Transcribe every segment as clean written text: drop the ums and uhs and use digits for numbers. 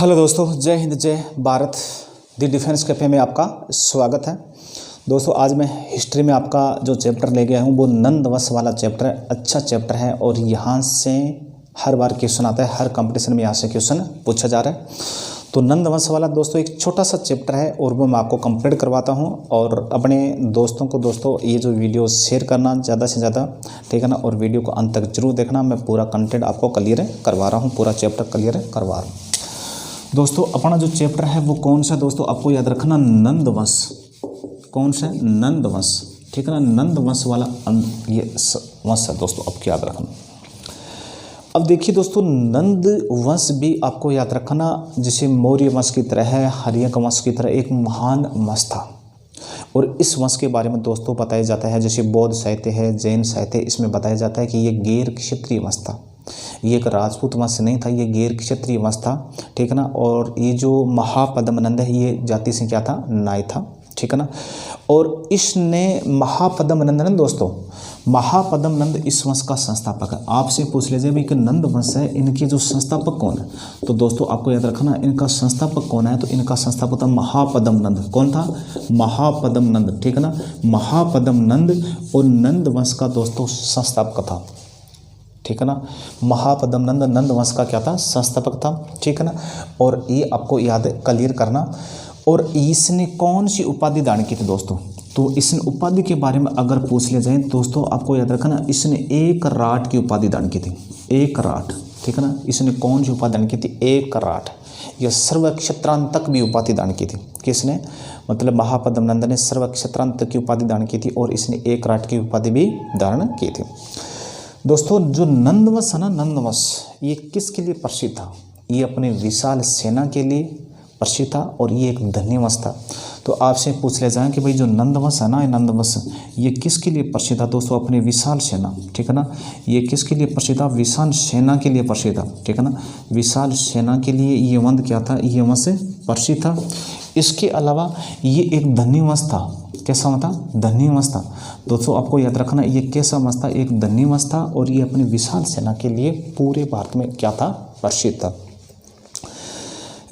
Hello दोस्तों, जय हिंद जय भारत। दी डिफेंस कैफे में आपका स्वागत है। दोस्तों आज मैं हिस्ट्री में आपका जो चैप्टर ले गया हूँ वो नंदवंश वाला चैप्टर है। अच्छा चैप्टर है और यहाँ से हर बार क्वेश्चन आता है, हर कंपटीशन में यहाँ से क्वेश्चन पूछा जा रहा है। तो नंदवंश वाला दोस्तों एक छोटा सा चैप्टर है और वो मैं आपको कंप्लीट करवाता हूँ। और अपने दोस्तों को दोस्तों ये जो वीडियो शेयर करना ज़्यादा से ज़्यादा, ठीक है ना। और वीडियो को अंत तक जरूर देखना, मैं पूरा कंटेंट आपको क्लियर करवा रहा हूँ, पूरा चैप्टर क्लियर करवा रहा हूँ। दोस्तों अपना जो चैप्टर है वो कौन सा दोस्तों, आपको याद रखना नंदवंश। कौन सा? नंदवंश, ठीक है ना। नंदवंश वाला ये वंश है दोस्तों, आपको याद रखना। अब देखिए दोस्तों, नंदवंश भी आपको याद रखना जैसे मौर्य वंश की तरह है, हर्यक वंश की तरह एक महान वंश था। और इस वंश के बारे में दोस्तों बताया जाता है, जैसे बौद्ध साहित्य है, जैन साहित्य, इसमें बताया जाता है कि ये गैर क्षत्रिय वंश था। ये एक राजपूत वंश नहीं था, ये गैर क्षत्रिय वंश था, ठीक है ना। और ये जो महापद्मनंद है ये जाति से क्या था? नाय था, ठीक है ना। और इसने महापद्मनंद ने दोस्तों, महापद्मनंद इस वंश का संस्थापक है। आपसे पूछ लीजिए भाई कि नंद वंश है, इनके जो संस्थापक कौन है? तो दोस्तों आपको याद रखना इनका संस्थापक कौन है। तो इनका संस्थापक था महापद्मनंद। कौन था? महापद्मनंद, ठीक है ना। महापद्मनंद और नंद वंश का दोस्तों संस्थापक था, ठीक है ना। महापद्मनंद नंद वंश का क्या था? संस्थापक था, ठीक है ना। और ये आपको याद क्लियर करना। और इसने कौन सी उपाधि दान की थी दोस्तों? तो इसने उपाधि के बारे में अगर पूछ लिया जाए दोस्तों, आपको याद रखना इसने एक राट की उपाधि दान की थी। एक राट, ठीक है ना। इसने कौन सी उपाधि दान की थी? एक राट। यह सर्वक्षत्रांतक भी उपाधि दान की थी। किसने? मतलब महापद्मनंद ने सर्वक्षत्रांतक की उपाधि दान की थी और इसने एक राट की उपाधि भी धारण की थी। दोस्तों जो नंदवंश है ना, नंदवंश ये किसके लिए प्रसिद्ध था? ये अपने विशाल सेना के लिए प्रसिद्ध था और ये एक धन्य वंश था। तो आपसे पूछ लिया जाए कि भाई जो नंदवंश है ना, ये नंदवंश ये किसके लिए प्रसिद्ध था दोस्तों? अपने विशाल सेना, ठीक है ना। ये किसके लिए प्रसिद्ध था? विशाल सेना के लिए प्रसिद्ध था, ठीक है ना। विशाल सेना के लिए ये वंश क्या था? ये वंश प्रसिद्ध था। इसके अलावा ये एक धन्य वंश था। कैसा वंश था? धन्य वंश था। दोस्तों आपको याद रखना ये कैसा वंश था? एक धन्य वंश था और ये अपनी विशाल सेना के लिए पूरे भारत में क्या था? प्रसिद्ध था।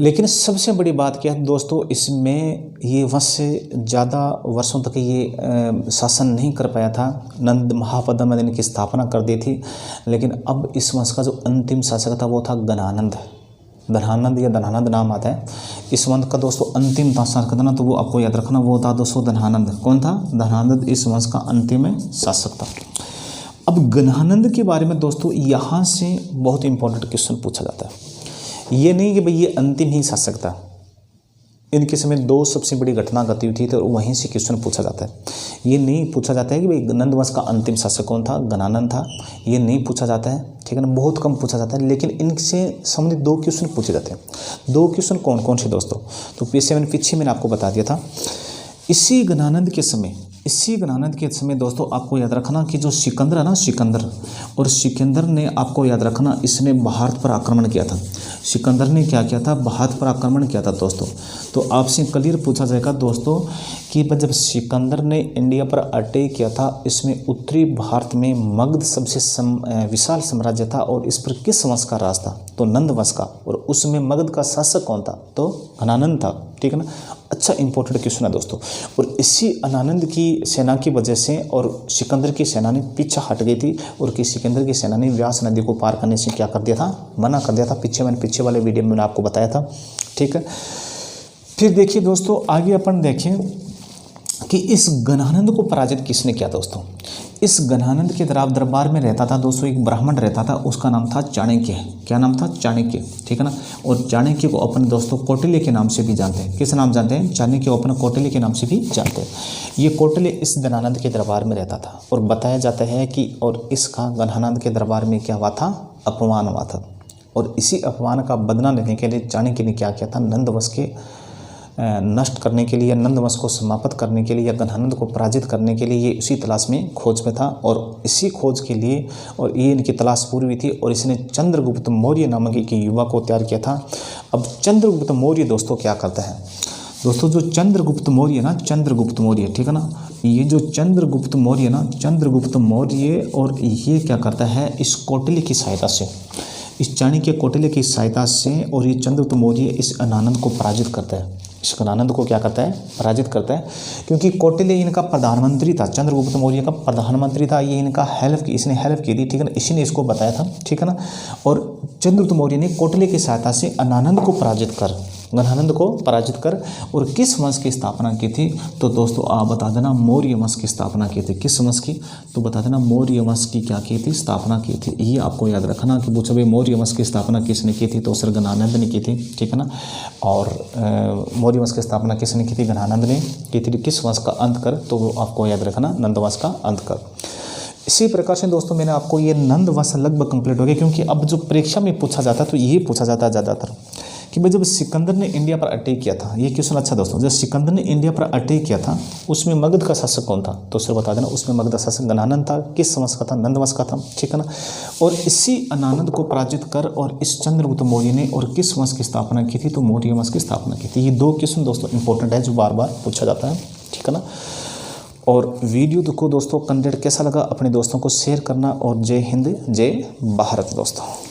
लेकिन सबसे बड़ी बात क्या है दोस्तों, इसमें ये वंश ज़्यादा वर्षों तक ये शासन नहीं कर पाया था। नंद महापद्मनंद ने की स्थापना कर दी थी, लेकिन अब इस वंश का जो अंतिम शासक था वो था घनानंद। धनानंद या धनानंद नाम आता है इस वंश का दोस्तों। अंतिम शासक था ना, तो वो आपको याद रखना वो था दोस्तों धनानंद। कौन था? धनानंद इस वंश का अंतिम शासक था। अब घनानंद के बारे में दोस्तों यहाँ से बहुत इंपॉर्टेंट क्वेश्चन पूछा जाता है। ये नहीं कि भाई ये अंतिम ही शासक था, इनके समय दो सबसे बड़ी घटना घटी हुई थी तो वहीं से क्वेश्चन पूछा जाता है। ये नहीं पूछा जाता है कि भाई नंदवंश का अंतिम शासक कौन था? घनानंद था। ये नहीं पूछा जाता है, ठीक है ना। बहुत कम पूछा जाता है, लेकिन इनसे संबंधित दो क्वेश्चन पूछे जाते हैं। दो क्वेश्चन कौन कौन से दोस्तों? तो पीछे मैंने आपको बता दिया था। इसी घनानंद के समय दोस्तों आपको याद रखना कि जो सिकंदर है ना, सिकंदर ने आपको याद रखना इसने भारत पर आक्रमण किया था। सिकंदर ने क्या किया था? भारत पर आक्रमण किया था दोस्तों। तो आपसे क्लियर पूछा जाएगा दोस्तों कि जब सिकंदर ने इंडिया पर अटैक किया था, इसमें उत्तरी भारत में मगध सबसे विशाल साम्राज्य था और इस पर किस वंश का राज था? तो नंद वंश का। और उसमें मगध का शासक कौन था? तो घनानंद था, ठीक है ना। अच्छा इंपॉर्टेंट क्वेश्चन है दोस्तों। और इसी अनानंद की सेना की वजह से और सिकंदर की सेना ने पीछे हट गई थी और कि सिकंदर की सेना ने व्यास नदी को पार करने से क्या कर दिया था? मना कर दिया था। पीछे वाले वीडियो में मैंने आपको बताया था, ठीक है। फिर देखिए दोस्तों आगे अपन देखें कि इस घनानंद को पराजित किसने किया दोस्तों? इस घनानंद के दरबार में रहता था दोस्तों एक ब्राह्मण रहता था, उसका नाम था चाणक्य। क्या नाम था? चाणक्य, ठीक है ना। और चाणक्य को अपन दोस्तों कौटिल्य के नाम से भी जानते हैं। किस नाम जानते हैं? चाणक्य को अपन कौटिल्य के नाम से भी जानते हैं। ये कौटिल्य इस घनानंद के दरबार में रहता था और बताया जाता है कि और इसका घनानंद के दरबार में क्या हुआ था? अपमान हुआ था। और इसी अपमान का बदला लेने के लिए चाणक्य ने क्या किया था? नंदवंश के नष्ट करने के लिए, नंदवंश को समाप्त करने के लिए या घनानंद को पराजित करने के लिए ये उसी तलाश में खोज में था। और इसी खोज के लिए और ये इनकी तलाश पूरी हुई थी और इसने चंद्रगुप्त मौर्य नामक एक युवा को तैयार किया था। अब चंद्रगुप्त मौर्य दोस्तों क्या करता है? दोस्तों जो चंद्रगुप्त मौर्य, ठीक है ना। ये जो चंद्रगुप्त मौर्य और ये क्या करता है? इस कौटिल्य की सहायता से इस चाणक्य कौटिल्य की सहायता से और ये चंद्रगुप्त मौर्य इस अनानंद को पराजित करता है। इस अनानंद को क्या करता है? पराजित करता है, क्योंकि कौटिल्य इनका प्रधानमंत्री था, चंद्रगुप्त मौर्य का प्रधानमंत्री था। ये इनका इसने हेल्प की थी, ठीक है ना, इसी ने इसको बताया था, ठीक है ना। और चंद्रगुप्त मौर्य ने कौटिल्य की सहायता से अनानंद को पराजित कर और किस वंश की स्थापना की थी? तो दोस्तों आप बता देना, मौर्य वंश की स्थापना की थी। किस वंश की? तो बता देना मौर्य वंश की क्या की थी? स्थापना की थी। ये आपको याद रखना कि पूछो भाई मौर्य वंश की स्थापना किसने की थी? तो सर गणानंद ने की थी, ठीक है ना। और मौर्य वंश की स्थापना किसने की थी? गणानंद ने की थी। किस वंश का अंत कर? तो आपको याद रखना नंद वंश का अंत कर। इसी प्रकार से दोस्तों मैंने आपको ये नंद वंश लगभग कंप्लीट हो गया, क्योंकि अब जो परीक्षा में पूछा जाता है तो ये पूछा जाता है ज़्यादातर कि भाई जब सिकंदर ने इंडिया पर अटैक किया था, ये क्वेश्चन अच्छा दोस्तों, जब सिकंदर ने इंडिया पर अटैक किया था उसमें मगध का शासक कौन था? तो सर बता देना, उसमें मगध का शासक गणानंद था। किस वंश का था? नंद वंश का था, ठीक है ना। और इसी अनानंद को पराजित कर और इस चंद्रगुप्त मौर्य ने और किस वंश की स्थापना की थी? तो मौर्य वंश की स्थापना की थी। ये दो क्वेश्चन दोस्तों इंपॉर्टेंट है जो बार बार पूछा जाता है, ठीक है ना। और वीडियो को दोस्तों कंटेंट कैसा लगा अपने दोस्तों को शेयर करना, और जय हिंद जय भारत दोस्तों।